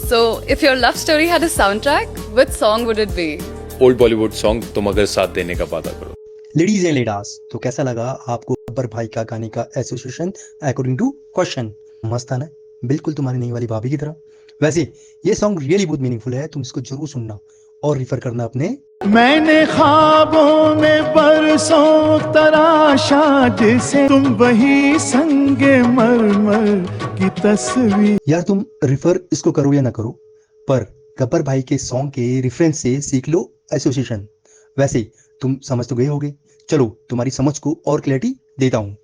So, if your love story had a soundtrack, which song would it be? Old Bollywood song तुम अगर साथ देने का वादा करो। लेडीज एंड लेडास, तो कैसा लगा आपको गब्बर भाई का गाने का एसोसिएशन अकॉर्डिंग टू क्वेश्चन? मस्त था ना, बिल्कुल तुम्हारी नई वाली भाभी की तरह। वैसे ये सॉन्ग रियली बहुत मीनिंगफुल है, तुम इसको जरूर सुनना और रिफर करना अपने। मैंने ख्वाबों में बरसों तराशा जिसे तुम वही संगे मरमर की तस्वीर। यार तुम रिफर इसको करो या ना करो, पर गब्बर भाई के सॉन्ग के रेफरेंस से सीख लो एसोसिएशन। वैसे तुम समझ तो गए होगे, चलो तुम्हारी समझ को और क्लैरिटी देता हूँ।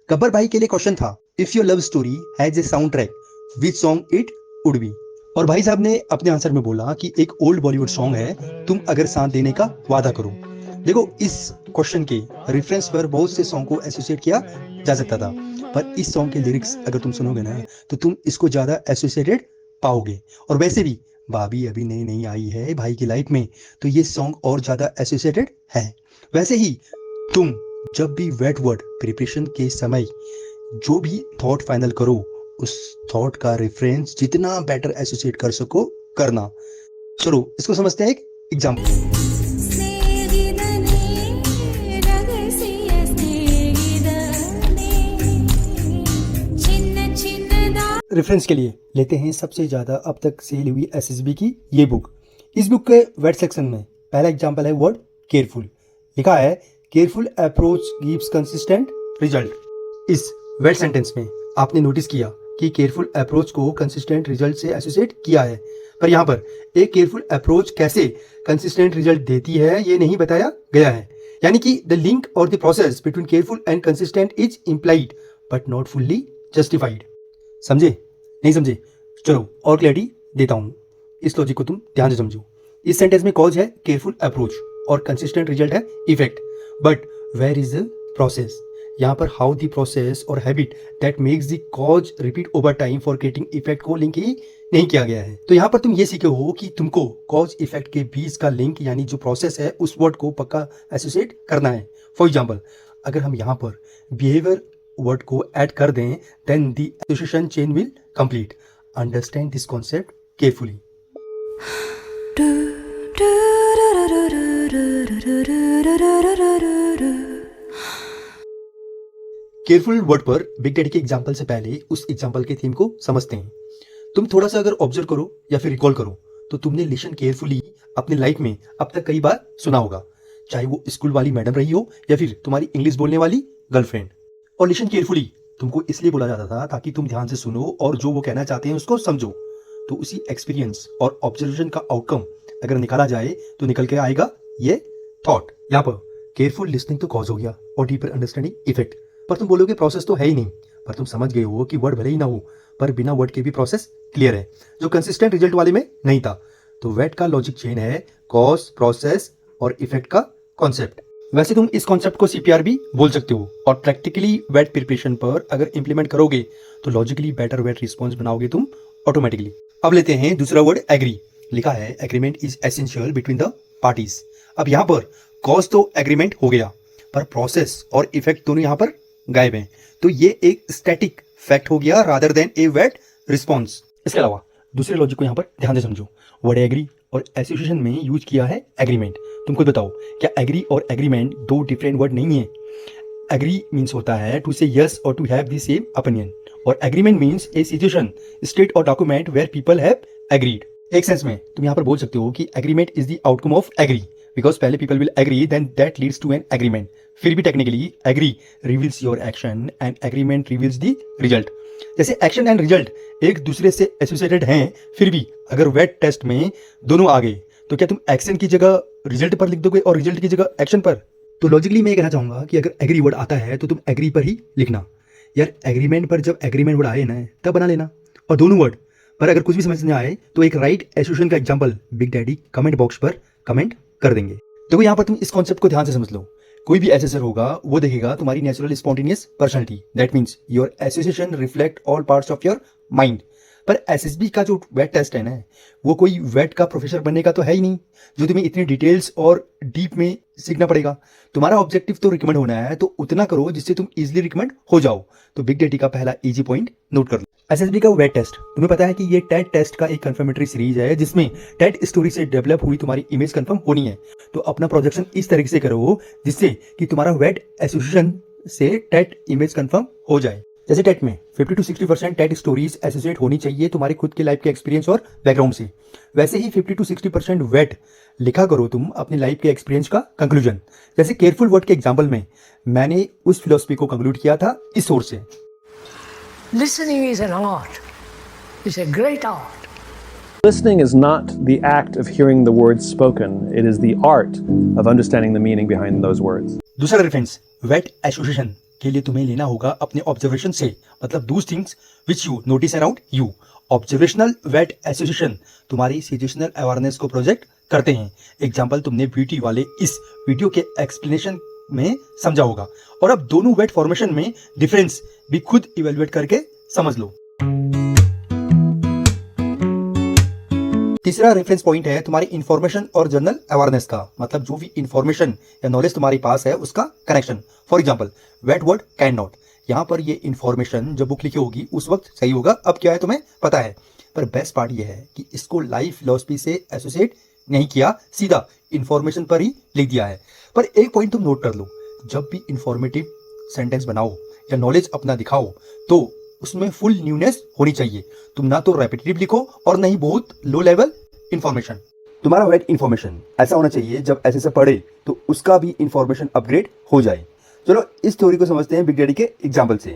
गब्बर भाई के लिए क्वेश्चन था, if your love story has a sound track which song it would be. और भाई साहब ने अपने आंसर में बोला कि एक ओल्ड बॉलीवुड सॉन्ग है, तुम अगर साथ देने का वादा करो। देखो, इस क्वेश्चन के रेफरेंस पर बहुत से सॉन्ग को एसोसिएट किया जा सकता था, पर इस सॉन्ग के लिरिक्स अगर तुम सुनोगे ना तो तुम इसको ज्यादा एसोसिएटेड पाओगे। और वैसे भी भाभी अभी नई नई आई है भाई की लाइफ में, तो ये सॉन्ग और ज्यादा एसोसिएटेड है। वैसे ही तुम जब भी वेट वर्ड प्रिपरेशन के समय जो भी थॉट फाइनल करो, उस थॉट का रेफरेंस जितना बेटर एसोसिएट कर सको करना। चलो इसको समझते हैं एक एग्जांपल। रेफरेंस के लिए लेते हैं सबसे ज्यादा अब तक सेल हुई एसएसबी की ये बुक। इस बुक के वर्ड सेक्शन में पहला एग्जांपल है वर्ड केयरफुल। लिखा है, careful approach gives consistent result. इस वर्ड सेंटेंस में आपने नोटिस किया कि केयरफुल अप्रोच को कंसिस्टेंट रिजल्ट से एसोसिएट किया है, पर यहाँ पर एक केयरफुल अप्रोच कैसे कंसिस्टेंट रिजल्ट देती है ये नहीं बताया गया है। यानी कि द लिंक और the process between careful and consistent is implied but not fully justified. समझे? नहीं समझे? चलो और क्लैरिटी देता हूँ, इस लॉजिक को तुम ध्यान से समझो। इस सेंटेंस में कॉज है केयरफुल अप्रोच और कंसिस्टेंट रिजल्ट है effect, but where is the process? यहाँ पर हाउ द प्रोसेस और habit that makes the cause repeat over time for creating effect को लिंक ही नहीं किया गया है। तो यहाँ पर तुम ये सीखे हो कि तुमको कॉज इफेक्ट के बीच का लिंक यानी जो प्रोसेस है उस वर्ड को पक्का एसोसिएट करना है। फॉर एग्जाम्पल, अगर हम यहाँ पर बिहेवियर वर्ड को ऐड कर दें, then the association chain will complete. Understand this concept carefully. Careful word पर बिग डैडी के एग्जांपल से पहले उस एग्जांपल के थीम को समझते हैं। तुम थोड़ा सा अगर ऑब्जर्व करो या फिर रिकॉल करो तो तुमने लिसन केयरफुली अपनी लाइफ में अब तक कई बार सुना होगा, चाहे वो स्कूल वाली मैडम रही हो या फिर तुम्हारी इंग्लिश बोलने वाली गर्लफ्रेंड। और लिसन केयरफुली तुमको इसलिए बोला जाता था ताकि तुम ध्यान से सुनो और जो वो कहना चाहते हैं उसको समझो। तो उसी एक्सपीरियंस और ऑब्जर्वेशन का आउटकम अगर निकाला जाए तो निकल के आएगा ये थॉट। यहाँ पर केयरफुल लिसनिंग तो कॉज हो गया और डीपर अंडरस्टैंडिंग इफेक्ट। पर तुम बोलोगे प्रोसेस तो है ही नहीं, पर तुम समझ गए हो कि वर्ड भले ही ना हो पर बिना वर्ड के भी प्रोसेस क्लियर है, जो कंसिस्टेंट रिजल्ट वाले में नहीं था। तो वेट का लॉजिक चेन है कॉज, प्रोसेस और इफेक्ट का कॉन्सेप्ट। वैसे तुम इस कॉन्सेप्ट को सीपीआर भी बोल सकते हो, और प्रैक्टिकली वेट प्रिपरेशन पर अगर इंप्लीमेंट करोगे तो लॉजिकली बेटर वेट रिस्पॉन्स बनाओगे तुम ऑटोमेटिकली। अब लेते हैं दूसरा वर्ड एग्री। लिखा है, agreement is essential between the parties. अब यहाँ पर कॉज तो एग्रीमेंट हो गया, पर प्रोसेस और इफेक्ट दोनों यहाँ पर गायब हैं, तो ये एक स्टैटिक फैक्ट हो गया रादर देन ए वेट रिस्पॉन्स। इसके अलावा दूसरे लॉजिक को यहाँ पर ध्यान से समझो। वर्ड एग्री और एसोसिएशन में यूज किया है एग्रीमेंट। तुम खुद बताओ, क्या एग्री और एग्रीमेंट दो डिफरेंट वर्ड नहीं है? एग्री मीन्स होता है टू से यस और to have the same opinion, और agreement means a situation, state और document where people have agreed. एक सेंस में तुम यहाँ पर बोल सकते हो कि agreement is the outcome of agree, because पहले people will agree then that leads to an agreement. फिर भी technically agree reveals your action and agreement reveals the result. जैसे एक्शन एंड रिजल्ट एक दूसरे से एसोसिएटेड हैं, फिर भी अगर वेट टेस्ट में दोनों आ गए तो क्या तुम एक्शन की जगह रिजल्ट पर लिख दोगे और रिजल्ट की जगह एक्शन पर? तो लॉजिकली मैं ये कहना चाहूंगा कि अगर एग्री वर्ड आता है तो तुम एग्री पर ही लिखना। यार एग्रीमेंट पर जब एग्रीमेंट वर्ड आए ना तब बना लेना, और दोनों वर्ड पर अगर कुछ भी समझ नहीं आए तो एक राइट एसोसिएशन का example big daddy comment box पर कमेंट कर देंगे। देखो यहाँ पर तुम इस कॉन्सेप्ट को ध्यान से समझ लो। कोई भी एसेसर होगा वो देखेगा तुम्हारी natural spontaneous personality, that means your association reflect all parts of your mind. पर एसएसबी का जो वेट टेस्ट है ना, वो कोई वेट का प्रोफेसर बनने का तो है ही नहीं जो तुम्हें इतनी डिटेल्स और डीप में सीखना पड़ेगा। तुम्हारा ऑब्जेक्टिव तो रिकमेंड होना है, तो उतना करो जिससे तुम इजीली रिकमेंड हो जाओ। तो बिग डैडी का पहला इजी पॉइंट नोट कर लो। एसएसबी का वेट टेस्ट, तुम्हें पता है कि ये टेट टेस्ट का एक कंफर्मेटरी सीरीज है जिसमें टेट स्टोरी से डेवलप हुई तुम्हारी इमेज कंफर्म होनी है। तो अपना प्रोजेक्शन इस तरीके से करो जिससे कि तुम्हारा वेट एसोसिएशन से टेट इमेज कंफर्म हो जाए। जैसे टेट में 50 to 60% टेट स्टोरीज एसोसिएट होनी चाहिए तुम्हारे खुद के लाइफ के एक्सपीरियंस और बैकग्राउंड से, वैसे ही 50 to 60% वेट लिखा करो तुम अपनी लाइफ के एक्सपीरियंस का कंक्लूजन। जैसे केयरफुल वर्ड के एग्जाम्पल में मैंने उस फिलोसफी को कंक्लूड किया था इस सोर्स से। Listening is an art. It's a great art. Listening is not the act of hearing the words spoken, it is the art of understanding the meaning behind those words. दूसरा reference wait association के लिए तुम्हें लेना होगा अपने observation से, मतलब those things which you notice around you. Observational वेट एसोसिएशन तुम्हारी सिचुएशनल अवेयरनेस को प्रोजेक्ट करते हैं। एग्जाम्पल तुमने ब्यूटी वाले इस वीडियो के एक्सप्लेनेशन में समझा होगा, और अब दोनों वेट फॉर्मेशन में डिफरेंस भी खुद इवेलुएट करके समझ लो। तीसरा रेफरेंस पॉइंट है तुम्हारी इंफॉर्मेशन और जनरल अवेयरनेस का, मतलब जो भी इंफॉर्मेशन या नॉलेज तुम्हारे पास है उसका कनेक्शन। फॉर एग्जांपल वेट वर्ड कैन नॉट, यहाँ पर ये इंफॉर्मेशन जब बुक लिखी होगी उस वक्त सही होगा, अब क्या है तुम्हें पता है। पर बेस्ट पार्ट ये है कि इसको लाइफ फिलॉसफी से एसोसिएट नहीं किया, सीधा इंफॉर्मेशन पर ही लिख दिया है। पर एक पॉइंट तुम नोट कर लो, जब भी इंफॉर्मेटिव सेंटेंस बनाओ या नॉलेज अपना दिखाओ तो उसमें फुल न्यूनेस होनी चाहिए। तुम ना तो रेपिटेटिव लिखो और ना ही बहुत लो लेवल इंफॉर्मेशन। तुम्हारा वेट इंफॉर्मेशन ऐसा होना चाहिए जब ऐसे से पढ़े तो उसका भी इंफॉर्मेशन अपग्रेड हो जाए। चलो इस थ्योरी को समझते हैं बिग डैडी के एग्जाम्पल से।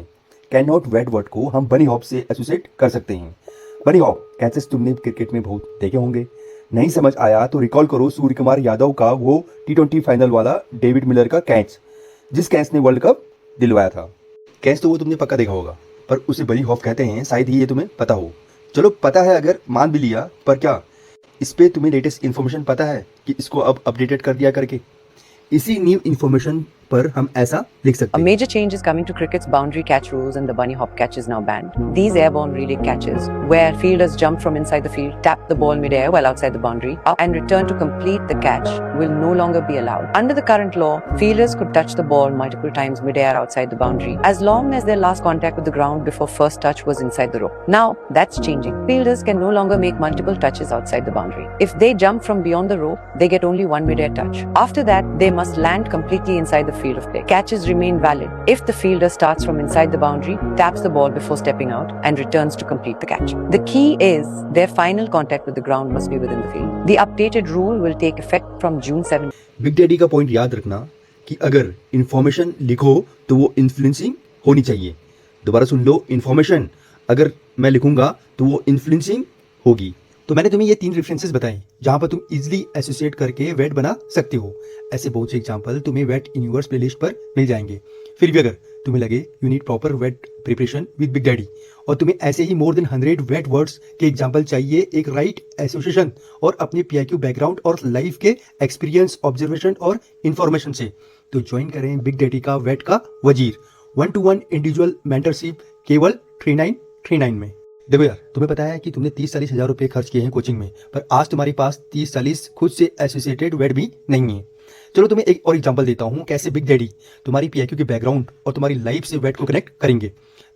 कैन नॉट वेट वर्ड को हम बनी हॉप से एसोसिएट कर सकते हैं। बनी हॉप कैचेस तुमने क्रिकेट में बहुत देखे होंगे, नहीं समझ आया तो रिकॉल करो सूर्य कुमार यादव का वो T20 फाइनल वाला डेविड मिलर का कैच, जिस कैच ने वर्ल्ड कप दिलवाया था। कैच तो वो तुमने पक्का देखा होगा, पर उसे बनी हॉप कहते हैं, शायद ही ये तुम्हें पता हो। चलो पता है अगर मान भी लिया, पर क्या इस पे तुम्हें लेटेस्ट इन्फॉर्मेशन पता है कि इसको अब अपडेटेड कर दिया करके? इसी न्यू इन्फॉर्मेशन पर हम ऐसा लिख सकते A हैं। major change is coming to cricket's boundary catch rules, and the bunny hop catch is now banned. These airborne relay catches, where fielders jump from inside the field, tap the ball mid-air while outside the boundary, up and return to complete the catch, will no longer be allowed. Under the current law, fielders could touch the ball multiple times mid-air outside the boundary, as long as their last contact with the ground before first touch was inside the rope. Now, that's changing. Fielders can no longer make multiple touches outside the boundary. If they jump from beyond the rope, they get only one mid-air touch. After that, they must land completely inside the field of play. Catches remain valid if the fielder starts from inside the boundary, taps the ball before stepping out, and returns to complete the catch. The key is their final contact with the ground must be within the field. The updated rule will take effect from June 7. Big daddy का point याद रखना कि अगर information लिखो तो वो influencing होनी चाहिए। दोबारा सुन लो, इंफॉर्मेशन अगर मैं लिखूंगा तो वो इन्फ्लुएंसिंग होगी। तो मैंने तुम्हें ये 3 रेफरेंसेस बताए जहां पर तुम इजीली एसोसिएट करके वेट बना सकते हो। ऐसे बहुत से एग्जांपल तुम्हें वेट यूनिवर्स प्लेलिस्ट पर मिल जाएंगे। फिर भी अगर तुम्हें लगे यू नीड प्रॉपर वेट प्रिपरेशन विद बिग डैडी और तुम्हें ऐसे ही मोर देन 100 वेट वर्ड्स के एग्जांपल चाहिए एक राइट एसोसिएशन और अपने PIQ बैकग्राउंड और लाइफ के एक्सपीरियंस, ऑब्जर्वेशन और इन्फॉर्मेशन से, तो ज्वाइन करें बिग डैडी का वेट का वजीर 1-to-1 इंडिविजुअल मेंटरशिप केवल 3939 में। देखो यार, तुम्हें पता है कि तुमने 30-40 हज़ार रुपए खर्च किए हैं कोचिंग में, पर आज तुम्हारे पास 30-40 खुद से एसोसिएटेड वेट भी नहीं है। चलो तुम्हें एक और एग्जांपल देता हूँ कैसे बिग डैडी तुम्हारी PIQ के बैकग्राउंड और तुम्हारी लाइफ से वेट को कनेक्ट करेंगे।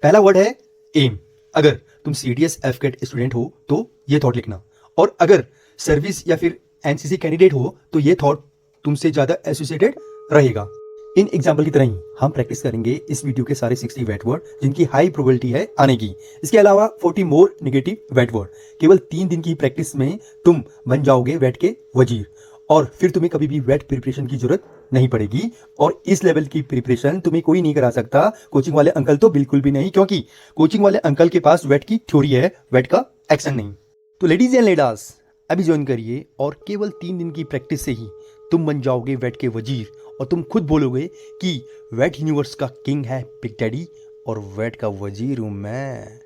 पहला वर्ड है एम। अगर तुम CDS FCAT स्टूडेंट हो तो ये थॉट लिखना, और अगर सर्विस या फिर NCC कैंडिडेट हो तो ये थॉट तुमसे ज्यादा एसोसिएटेड रहेगा। इन एग्जाम्पल की तरह ही हम प्रैक्टिस करेंगे इस वीडियो के सारे 60 वेट वर्ड जिनकी हाई प्रोबेबिलिटी है आने की। इसके अलावा 40 मोर नेगेटिव वेट वर्ड। केवल 3 दिन की प्रैक्टिस में तुम बन जाओगे वेट के वजीर, और फिर तुम्हें कभी भी वेट प्रिपरेशन की जरूरत नहीं पड़ेगी। और इस लेवल की प्रिपरेशन तुम्हें कोई नहीं करा सकता, कोचिंग वाले अंकल तो बिल्कुल भी नहीं, क्योंकि कोचिंग वाले अंकल के पास वेट की थ्योरी है, वेट का एक्शन नहीं। तो लेडीज एंड लेडास, अभी ज्वाइन करिए और केवल 3 दिन की प्रैक्टिस से ही तुम बन जाओगे वेट के वजीर, और तुम खुद बोलोगे कि वेट यूनिवर्स का किंग है बिग डैडी और वेट का वजीर हूं मैं।